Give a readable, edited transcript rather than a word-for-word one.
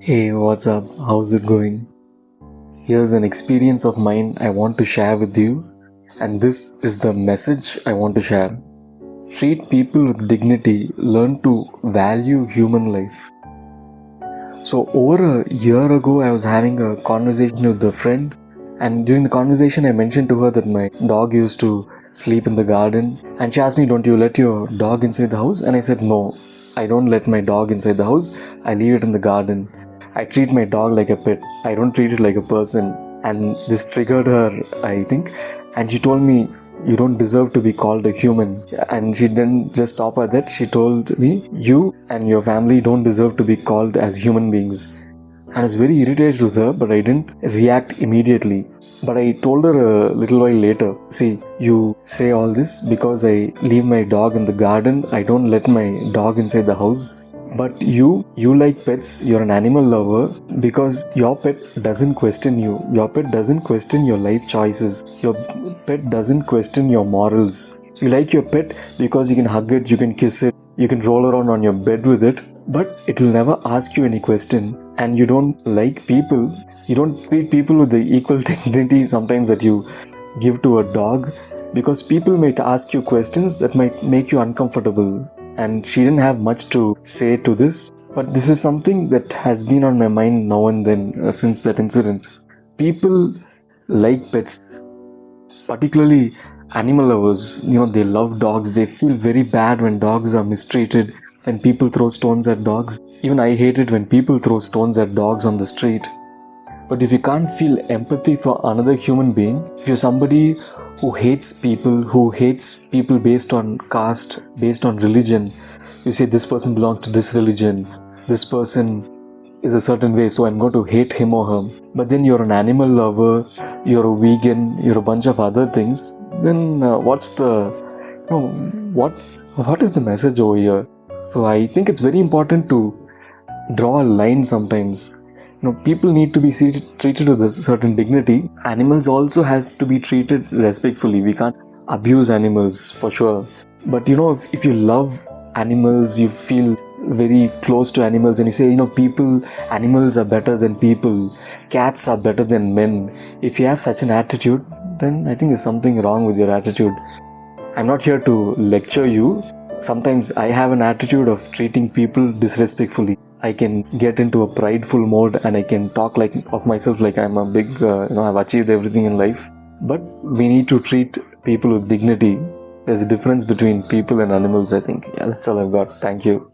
Hey, what's up? How's it going? Here's an experience of mine I want to share with you, and this is the message I want to share. Treat people with dignity, learn to value human life. So, over a year ago, I was having a conversation with a friend, and during the conversation, I mentioned to her that my dog used to sleep in the garden, and she asked me, "Don't you let your dog inside the house?" And I said, "No, I don't let my dog inside the house, I leave it in the garden. I treat my dog like a pet, I don't treat it like a person." And this triggered her, I think, and she told me, "You don't deserve to be called a human." And she didn't just stop at that, she told me, "You and your family don't deserve to be called as human beings." And I was very irritated with her, but I didn't react immediately. But I told her a little while later, "See, you say all this because I leave my dog in the garden, I don't let my dog inside the house. But you like pets, you're an animal lover because your pet doesn't question you. Your pet doesn't question your life choices. Your pet doesn't question your morals. You like your pet because you can hug it, you can kiss it, you can roll around on your bed with it, but it will never ask you any question. And you don't like people, you don't treat people with the equal dignity sometimes that you give to a dog, because people might ask you questions that might make you uncomfortable." And she didn't have much to say to this, but this is something that has been on my mind now and then since that incident. People like pets, particularly animal lovers. They love dogs. They feel very bad when dogs are mistreated, when people throw stones at dogs. Even I hate it when people throw stones at dogs on the street. But if you can't feel empathy for another human being, if you're somebody who hates people based on caste, based on religion, you say this person belongs to this religion, this person is a certain way, so I'm going to hate him or her. But then you're an animal lover, you're a vegan, you're a bunch of other things. Then what is the message over here? So I think it's very important to draw a line sometimes. People need to be treated with a certain dignity. Animals also has to be treated respectfully. We can't abuse animals for sure. But if you love animals, you feel very close to animals, and you say, animals are better than people, cats are better than men. If you have such an attitude, then I think there's something wrong with your attitude. I'm not here to lecture you. Sometimes I have an attitude of treating people disrespectfully. I can get into a prideful mode and I can talk like of myself like I'm a big, I've achieved everything in life. But we need to treat people with dignity. There's a difference between people and animals, I think. Yeah, that's all I've got. Thank you.